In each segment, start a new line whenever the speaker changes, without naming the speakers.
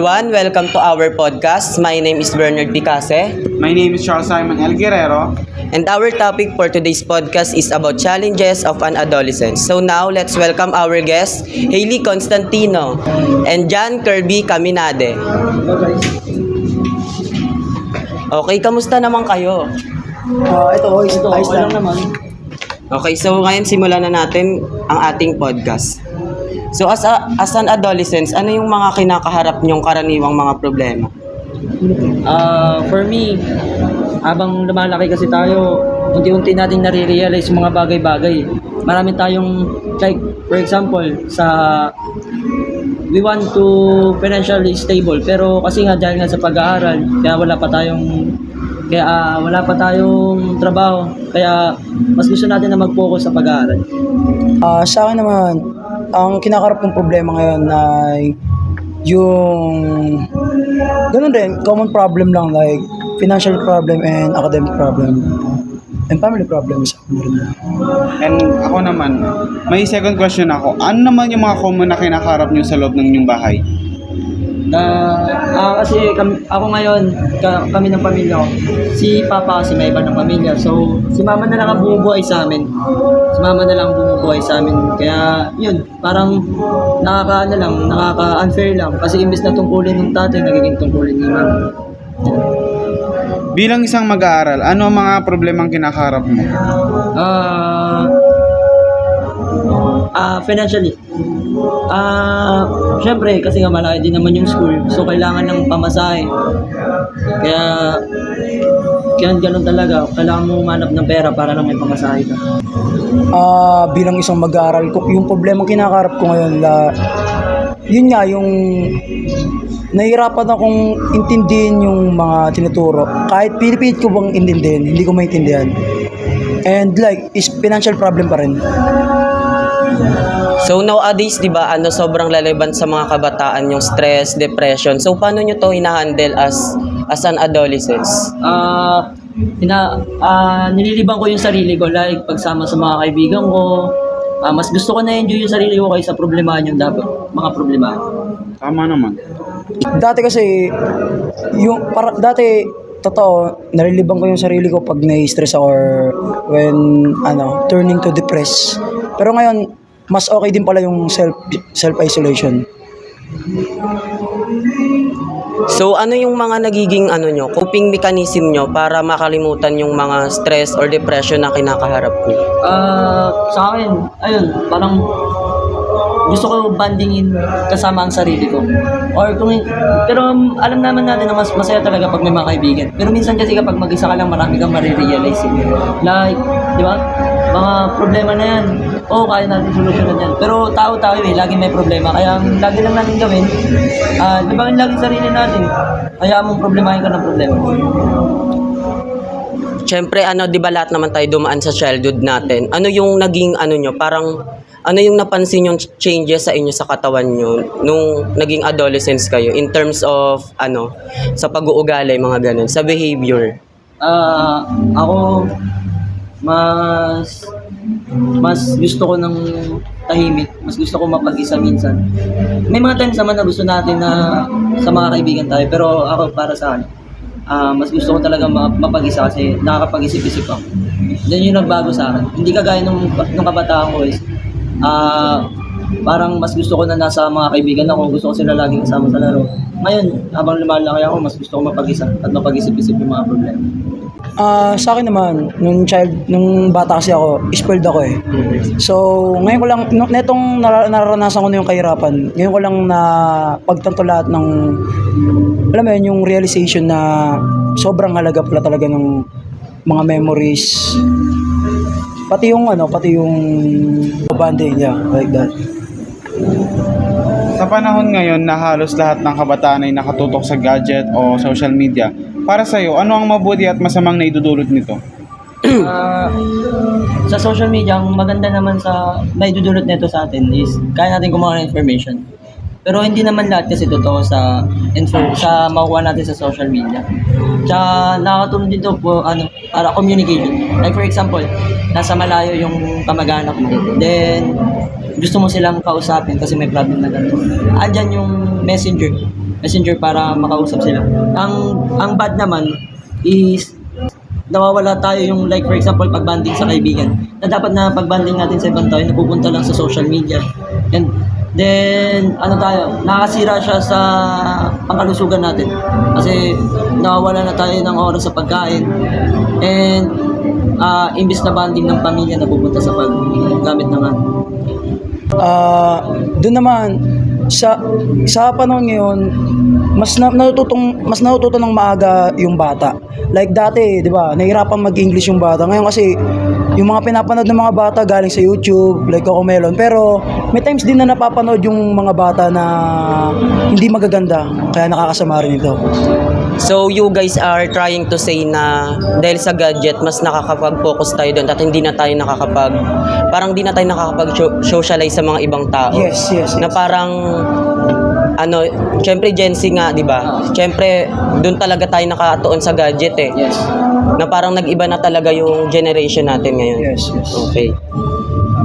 everyone, welcome to our podcast. My name is Bernard Picase.
My name is Charles Simon L. Guerrero.
And our topic for today's podcast is about challenges of an adolescent. So now, let's welcome our guests, Hailey Constantino and John Kirby Caminade. Okay, kamusta naman kayo?
Ayos lang naman.
Okay, so ngayon simulan na natin ang ating podcast. So as an adolescent, ano yung mga kinakaharap niyong karaniwang mga problema?
For me, habang lumalaki kasi tayo, unti-unti natin nare-realize yung mga bagay-bagay. Marami tayong, like, for example, we want to financially stable, pero kasi nga dahil nga sa pag-aaral, kaya wala pa tayong trabaho, kaya mas gusto natin na mag-focus sa pag-aaral.
Sa akin naman, ang kinakarap kong problema ngayon ay yung ganun rin, common problem lang, like financial problem and academic problem and family problems.
And ako naman, may second question ako. Ano naman yung mga common na kinakaharap nyo sa loob ng inyong bahay?
Kasi ako ngayon, kami ng pamilya ko, si Papa kasi may iba ng pamilya, so si Mama na lang ang bumubuhay sa amin. Kaya yun, parang nakaka-unfair lang kasi imbes na tungkulin ng tatay, nagiging tungkulin ni Mama.
Bilang isang mag-aaral, ano ang mga problemang kinakaharap mo?
Financially. Syempre, kasi nga malaki din naman yung school, so kailangan ng pamasahe. Kaya ganun talaga, kailangan mo umanap ng pera para lang may pamasahe ka.
Bilang isang mag-aaral, yung problema kinakarap ko ngayon, yun nga, yung nahihirapan akong intindihin yung mga tinuturo. Kahit pinipilit ko bang intindihin, hindi ko maintindihan. And like, is financial problem pa rin.
So nowadays, di ba, sobrang relevant sa mga kabataan yung stress, depression. So paano nyo to hinahandle as an adolescent?
Nililibang ko yung sarili ko, like pagsama sa mga kaibigan ko. Mas gusto ko na-enjoy yung sarili ko kaysa problemahan yung mga problemahan.
Tama naman.
Dati kasi, totoo, nalilibang ko yung sarili ko pag nai-stress ako or when, turning to depress. Pero ngayon, mas okay din pala yung self-isolation.
So ano yung mga nagiging coping mechanism nyo para makalimutan yung mga stress or depression na kinakaharap nyo?
Sa akin, ayun, parang gusto ko bandingin kasama ang sarili ko. Pero alam naman natin na mas masaya talaga pag may mga kaibigan. Pero minsan kasi kapag mag-isa ka lang, marami kang marirealize. Like, di ba? Mga problema na yan. Kaya natin solusyonan yan. Pero tao-tao laging may problema. Kaya ang lagi lang natin gawin, di ba yung laging sarili natin, kaya mong problemahin ka ng problema.
Siyempre, di ba lahat naman tayo dumaan sa childhood natin? Ano yung naging nyo, parang ano yung napansin yung changes sa inyo sa katawan nyo nung naging adolescents kayo in terms of sa pag-uugali, mga ganun, sa behavior?
Ako mas gusto ko ng tahimik, mas gusto ko mapag-isa minsan. May mga times naman na gusto natin na sa mga kaibigan tayo, pero ako para sa akin, mas gusto ko talaga mapag-isa kasi nakakapag-isip-isip ako. Yan yung nagbago sa akin. Hindi kagaya nung kabataan ko parang mas gusto ko na nasa mga kaibigan ako, gusto ko sila laging kasama sa laro. Ngayon, habang lumalaki ako, mas gusto ko mapag-isa at mapag-isip-isip yung mga problema.
Sa akin naman, nung bata kasi ako, spoiled ako eh. So, ngayon ko lang, netong naranasan ko na yung kahirapan, ngayon ko lang na pagtanto lahat ng, alam mo yun, yung realization na sobrang halaga pala talaga ng mga memories. Pati yung bonding, yeah, like that.
Sa panahon ngayon na halos lahat ng kabataan ay nakatutok sa gadget o social media, para sa'yo, ano ang mabuti at masamang naidudulot nito?
Sa social media, ang maganda naman sa naidudulot nito sa atin is kaya natin kumuha ng information. Pero hindi naman lahat kasi totoo sa makuha natin sa social media. Tsaka nakakatulong dito po para communication. Like for example, nasa malayo yung kamag-anak mo. Then gusto mo silang kausapin kasi may problem na ganito. Andyan yung messenger. messenger para makausap sila. Ang bad naman is nawawala tayo yung like for example pag-banding sa kaibigan. Na dapat na pag-banding natin sa ibang tao, napupunta lang sa social media. And then, nakakasira siya sa pangkalusugan natin. Kasi nawawala na tayo ng oras sa pagkain. And imbis na banding ng pamilya na pupunta sa paggamit ng ano.
Doon naman sa panahon ngayon, mas natututo ng maaga yung bata. Like dati, 'di ba? Nahirapan mag-English yung bata. Ngayon kasi yung mga pinapanood ng mga bata galing sa YouTube, like Cocomelon, pero may times din na napapanood yung mga bata na hindi magaganda, kaya nakakasama rin ito.
So you guys are trying to say na dahil sa gadget mas nakakapag-focus tayo doon at hindi na tayo parang di na tayo nakakapag-socialize sa mga ibang tao.
Yes.
Na parang syempre Gen Z nga, 'di ba? Syempre doon talaga tayo nakatuon sa gadget eh.
Yes.
Na parang nag-iba na talaga yung generation natin ngayon.
Yes.
Okay.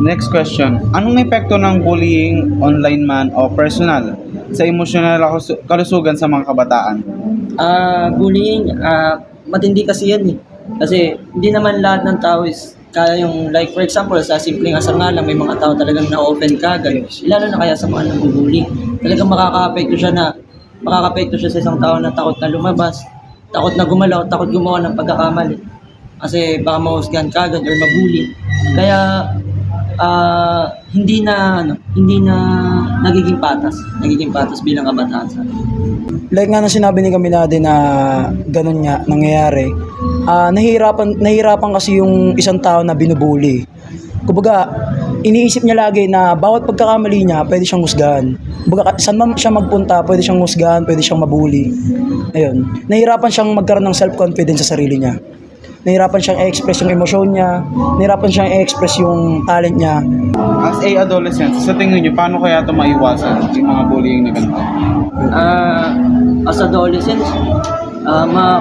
Next question. Anong epekto ng bullying, online man o personal, sa emosyonal kalusugan sa mga kabataan?
Bullying, matindi kasi yan eh. Kasi hindi naman lahat ng tao is kaya yung, like for example, sa simpleng asar nga lang, may mga tao talagang na-open kagad. Lalo na kaya sa mga nabubuli. Talagang makaka-apekto siya sa isang tao na takot na lumabas, takot na gumalaw, takot gumawa ng pagkakamali. Kasi baka mahusgahan kagad or mabuli. Kaya hindi na nagiging patas bilang kabataan sa atin.
Like nga na sinabi ni Camila din na ganun nga nangyayari. Nahihirapan kasi yung isang tao na binubuli. Kumbaga, iniisip niya lagi na bawat pagkakamali niya, pwede siyang husgahan. Kumbaga, saan man siya magpunta, pwede siyang husgahan, pwede siyang mabuli. Ayun. Nahihirapan siyang magkaroon ng self-confidence sa sarili niya. Nahihirapan siyang i-express yung emosyon niya, nahihirapan siyang i-express yung talent niya.
As a adolescent, sa tingin niyo, paano kaya ito maiwasan, yung mga bullying na ganito?
As adolescents,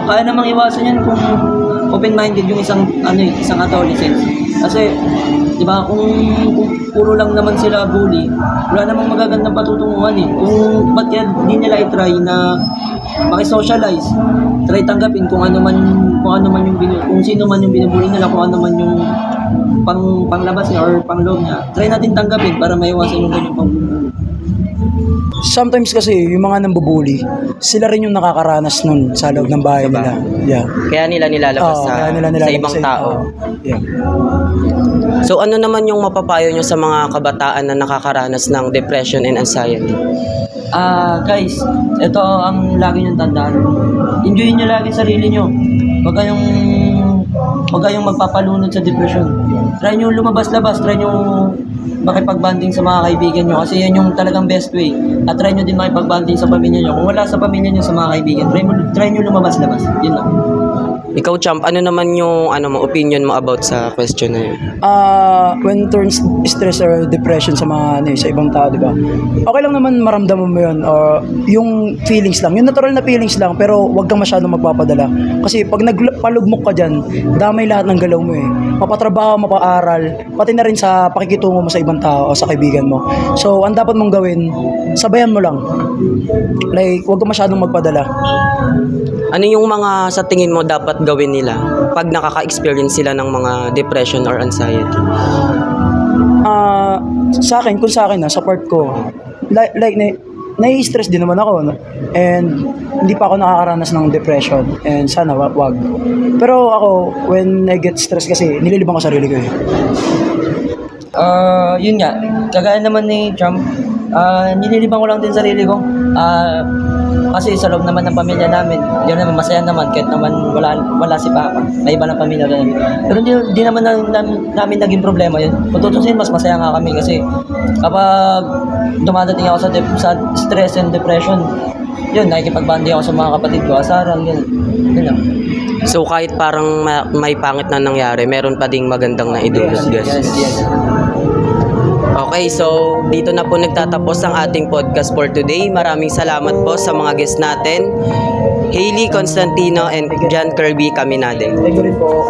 kaya namang iwasan yan kung open-minded yung isang adolescent. Kasi, di ba, kung puro lang naman sila bully, wala namang magagandang patutunguhan eh. Kung ba't kaya di nila i-try na makisocialize, try tanggapin kung sino man yung binubuli nila, kung ano man yung panglabas niya or pangloob niya, try natin tanggapin para maiwasan yung ganyan pangbubuli.
Sometimes kasi yung mga nambubuli, sila rin yung nakakaranas nun sa loob ng bahay nila. Yeah.
Kaya nila nilalabas
Kaya nila
sa ibang tao.
Yeah.
So ano naman yung mapapayo nyo sa mga kabataan na nakakaranas ng depression and anxiety?
Guys, ito ang lagi niyong tandaan. Enjoyin niyo lagi sarili niyo. Huwag kayong magpapalunod sa depression. Try niyo lumabas-labas, try niyo makipag-bonding sa mga kaibigan niyo kasi yan yung talagang best way. At try niyo din makipag-bonding sa pamilya niyo. Kung wala sa pamilya niyo, sa mga kaibigan, try niyo lumabas-labas. Yun lang.
Ikaw, Champ, ano naman yung opinion mo about sa question na yun?
When turns stress or depression sa mga sa ibang tao, di ba? Okay lang naman maramdaman mo yun, or yung feelings lang, yung natural na feelings lang, pero wag kang masyadong magpapadala. Kasi pag nagpalugmok ka dyan, damay lahat ng galaw mo eh. Mapatrabaho, mapaaral, pati na rin sa pakikitungo mo sa ibang tao o sa kaibigan mo. So, ang dapat mong gawin, sabayan mo lang. Like, wag kang masyadong magpadala.
Ano yung mga sa tingin mo dapat gawin nila pag nakaka-experience sila ng mga depression or anxiety?
Sa akin sa part ko, nai-stress din naman ako, no? And hindi pa ako nakakaranas ng depression, and sana wag. Pero ako, when I get stressed kasi, nililibang ko sarili ko eh.
Yun nga, kagaya naman ni Trump, nililibang ko lang din sarili ko. Kasi sa loob naman ng pamilya namin, yun naman, masaya naman kahit naman wala si Papa. May iba ng pamilya ganun. Pero hindi naman namin naging problema yun. Kung tutusin, mas masaya nga kami kasi kapag dumadating ako sa stress and depression, yun, nakikipag-bonding ako sa mga kapatid ko, asaran, yun lang.
So kahit parang may pangit na nangyari, meron pa ding magandang na idulot, guys.
Yes.
Okay, so dito na po nagtatapos ang ating podcast for today. Maraming salamat po sa mga guests natin, Hailey Constantino and John Kirby Caminade.
Thank you rin po.